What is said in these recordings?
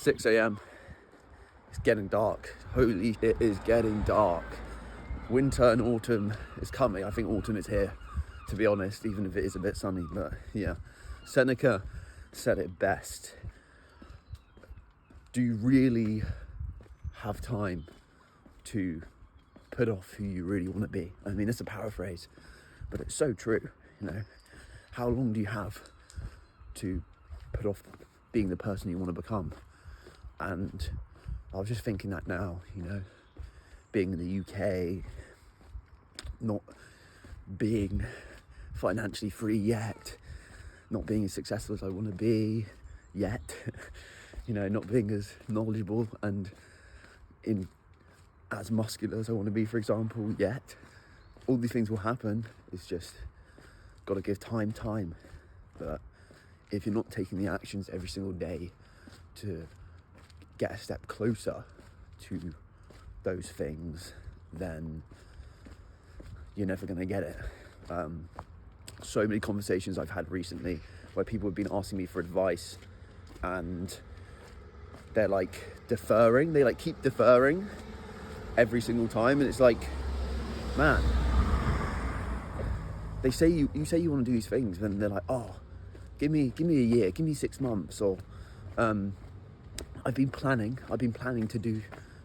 6 a.m. It's getting dark. Holy, it is getting dark. Winter and autumn is coming. I think autumn is here, to be honest, even if it is a bit sunny. But yeah, Seneca said it best. Do you really have time to put off who you really want to be? I mean, it's a paraphrase, but it's so true. You know, how long do you have to put off being the person you want to become? And I was just thinking that now, you know, being in the UK, not being financially free yet, not being as successful as I want to be yet, you know, not being as knowledgeable and as muscular as I want to be, for example, yet. All these things will happen. It's just got to give time. But if you're not taking the actions every single day to get a step closer to those things, then you're never going to get it. So many conversations I've had recently where people have been asking me for advice and they're like deferring, they like keep deferring every single time, and it's like, man, they say you say you want to do these things, and they're like, oh, give me a year, give me 6 months, or I've been planning to do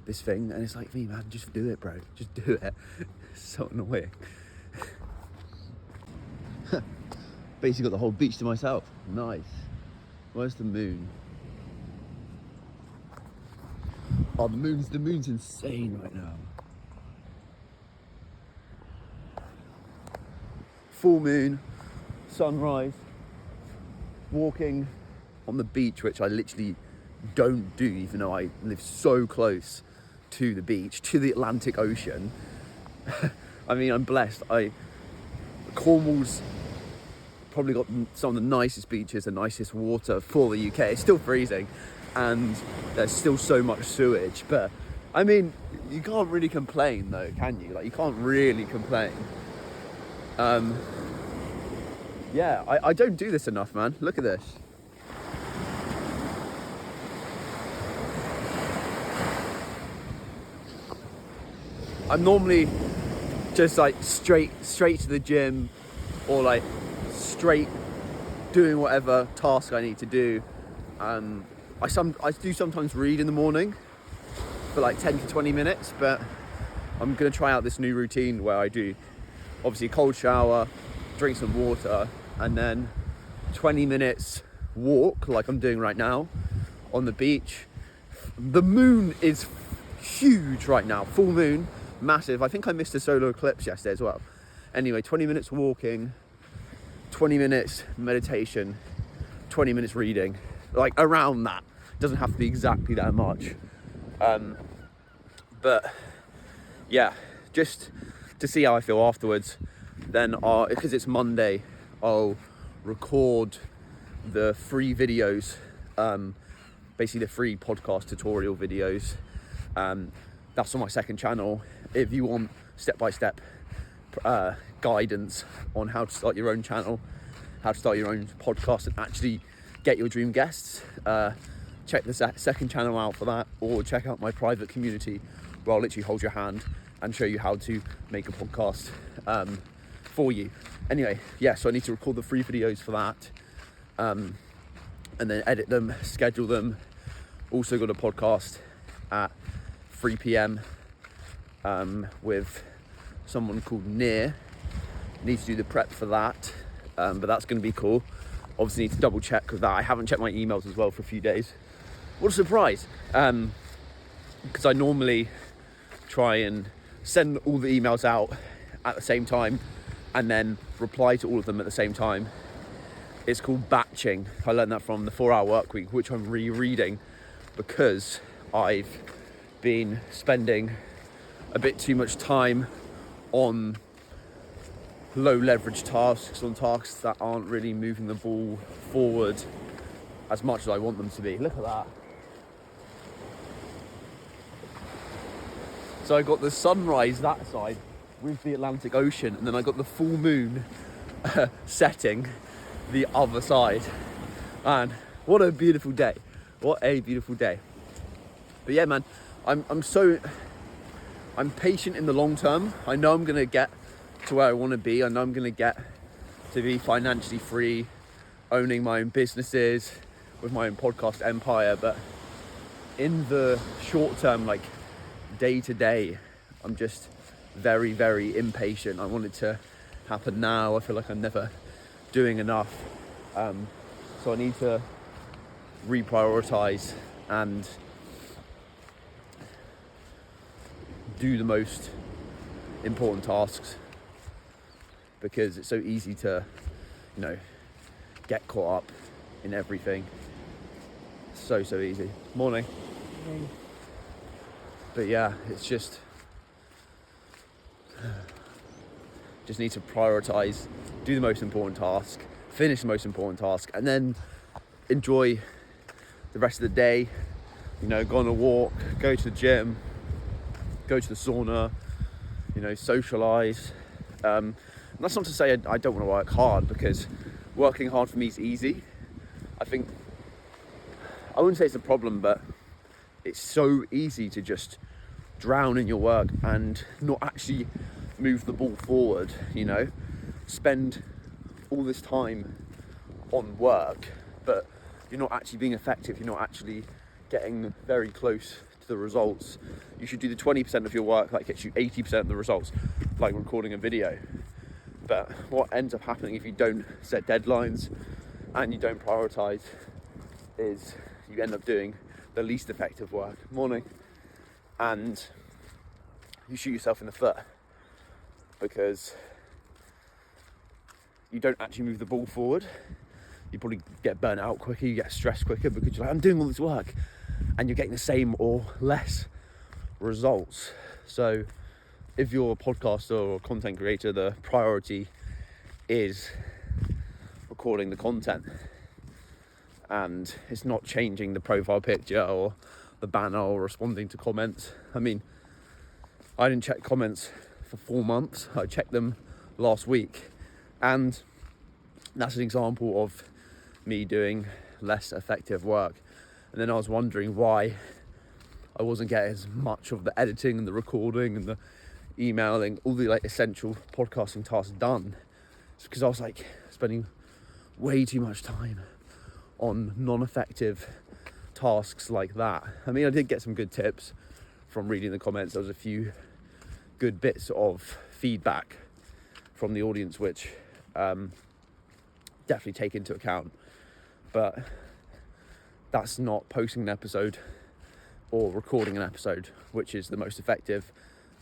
this thing, and it's like, me, man, just do it, bro, just do it. It's so annoying. Basically got the whole beach to myself. Nice. Where's the moon? Oh, the moon's insane right now. Full moon, sunrise, walking on the beach, which I literally don't do, even though I live so close to the beach, to the Atlantic Ocean. I mean, I'm blessed. Cornwall's probably got some of the nicest beaches, the nicest water for the UK. It's still freezing and there's still so much sewage, but I mean, you can't really complain though, can you? Like, you can't really complain. Yeah, I don't do this enough, man. Look at this. I'm normally just like straight to the gym, or like straight doing whatever task I need to do. I do sometimes read in the morning for like 10 to 20 minutes, but I'm gonna try out this new routine where I do obviously a cold shower, drink some water, and then 20 minutes walk like I'm doing right now on the beach. The moon is huge right now, full moon, massive. I think I missed a solar eclipse yesterday as well. Anyway, 20 minutes walking, 20 minutes meditation, 20 minutes reading, like around that. It doesn't have to be exactly that much. But yeah, just to see how I feel afterwards. Then because it's Monday, I'll record the free videos, basically the free podcast tutorial videos. That's on my second channel. If you want step-by-step guidance on how to start your own channel, how to start your own podcast and actually get your dream guests, check the second channel out for that, or check out my private community where I'll literally hold your hand and show you how to make a podcast for you. Anyway, yeah, so I need to record the free videos for that, and then edit them, schedule them. Also got a podcast at 3 p.m. With someone called Near. Need to do the prep for that, but that's going to be cool. Obviously need to double check with that. I haven't checked my emails as well for a few days. What a surprise, because I normally try and send all the emails out at the same time and then reply to all of them at the same time. It's called batching. I learned that from the 4-Hour Workweek, which I'm rereading because I've been spending a bit too much time on low leverage tasks, on tasks that aren't really moving the ball forward as much as I want them to be. Look at that. So I got the sunrise that side with the Atlantic Ocean, and then I got the full moon setting the other side. And what a beautiful day. What a beautiful day. But yeah, man, I'm patient in the long term. I know I'm gonna get to where I want to be. I know I'm gonna get to be financially free, owning my own businesses with my own podcast empire. But in the short term, like day to day, I'm just very, very impatient. I want it to happen now. I feel like I'm never doing enough. So I need to reprioritize and do the most important tasks, because it's so easy to, get caught up in everything. So easy. Morning. But yeah, it's just need to prioritize, do the most important task, finish the most important task, and then enjoy the rest of the day. Go on a walk, go to the gym, go to the sauna, socialize. And that's not to say I don't want to work hard, because working hard for me is easy. I wouldn't say it's a problem, but it's so easy to just drown in your work and not actually move the ball forward, spend all this time on work, but you're not actually being effective. You're not actually getting very close to the results. You should do the 20% of your work that gets you 80% of the results, like recording a video. But what ends up happening if you don't set deadlines and you don't prioritize is you end up doing the least effective work. Morning. And you shoot yourself in the foot, because you don't actually move the ball forward. You probably get burnt out quicker, you get stressed quicker, because you're like, I'm doing all this work, and you're getting the same or less results. So if you're a podcaster or a content creator, the priority is recording the content, and it's not changing the profile picture or the banner or responding to comments. I mean, I didn't check comments for 4 months. I checked them last week, and that's an example of me doing less effective work. And then I was wondering why I wasn't getting as much of the editing and the recording and the emailing, all the essential podcasting tasks done. It's because I was spending way too much time on non-effective tasks like that. I mean, I did get some good tips from reading the comments. There was a few good bits of feedback from the audience, which definitely take into account. But that's not posting an episode or recording an episode, which is the most effective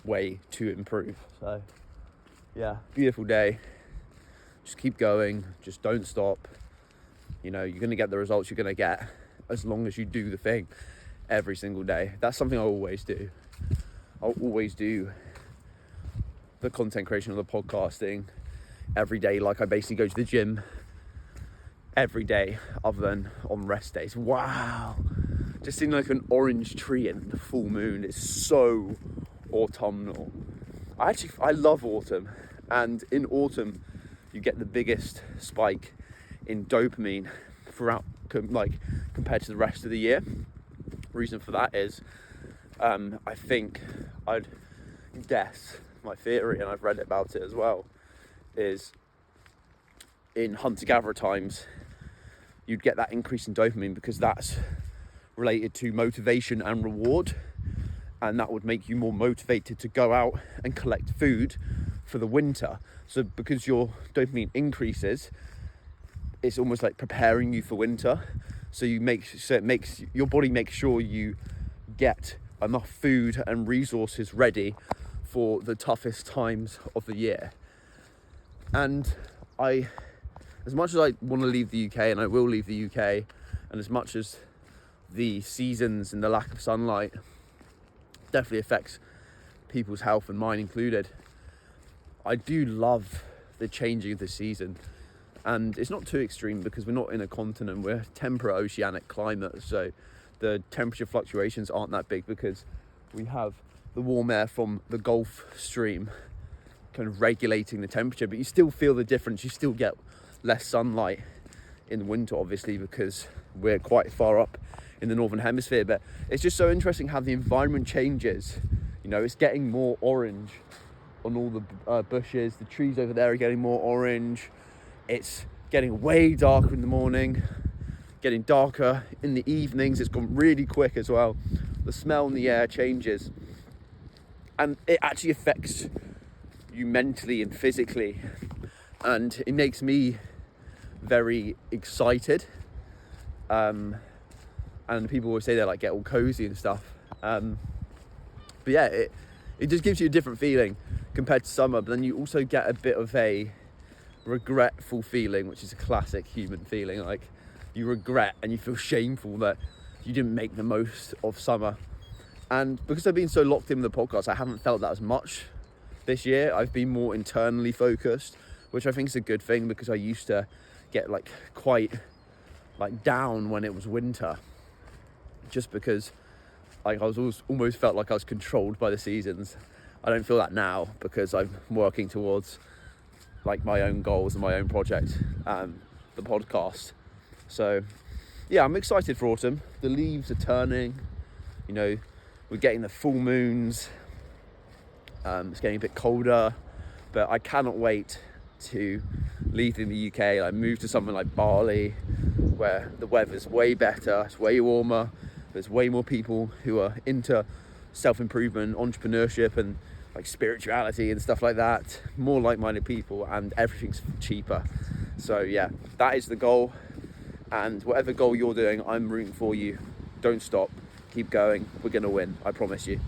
way to improve. So yeah, beautiful day. Just keep going. Just don't stop. You're going to get the results you're going to get as long as you do the thing every single day. That's something I always do. I'll always do the content creation or the podcasting every day. Like, I basically go to the gym every day other than on rest days. Wow. Just seeing like an orange tree in the full moon. It's so autumnal. I love autumn. And in autumn, you get the biggest spike in dopamine throughout, compared to the rest of the year. Reason for that is, I think I'd guess, my theory, and I've read about it as well, is in hunter-gatherer times, you'd get that increase in dopamine because that's related to motivation and reward, and that would make you more motivated to go out and collect food for the winter. So because your dopamine increases, it's almost like preparing you for winter. So it makes your body make sure you get enough food and resources ready for the toughest times of the year. And as much as I want to leave the UK, and I will leave the UK, and as much as the seasons and the lack of sunlight definitely affects people's health and mine included, I do love the changing of the season. And it's not too extreme because we're not in a continent, we're temperate oceanic climate, so the temperature fluctuations aren't that big because we have the warm air from the Gulf Stream kind of regulating the temperature, but you still feel the difference. You still get less sunlight in the winter, obviously, because we're quite far up in the Northern Hemisphere. But it's just so interesting how the environment changes. You know, it's getting more orange on all the bushes. The trees over there are getting more orange. It's getting way darker in the morning, getting darker in the evenings. It's gone really quick as well. The smell in the air changes, and it actually affects you mentally and physically, and it makes me very excited. And people always say they like get all cozy and stuff, but yeah, it just gives you a different feeling compared to summer. But then you also get a bit of a regretful feeling, which is a classic human feeling. Like, you regret and you feel shameful that you didn't make the most of summer. And because I've been so locked in with the podcast, I haven't felt that as much this year. I've been more internally focused, which I think is a good thing, because I used to get like quite like down when it was winter, just because like I was almost felt like I was controlled by the seasons. I don't feel that now, because I'm working towards like my own goals and my own project, the podcast. So yeah, I'm excited for autumn. The leaves are turning, you know, we're getting the full moons. It's getting a bit colder, but I cannot wait to leave in the UK. I move to somewhere like Bali, where the weather's way better, it's way warmer, there's way more people who are into self-improvement, entrepreneurship, and like spirituality and stuff like that, more like-minded people, and everything's cheaper. So yeah, that is the goal, and whatever goal you're doing, I'm rooting for you. Don't stop, keep going, we're gonna win, I promise you.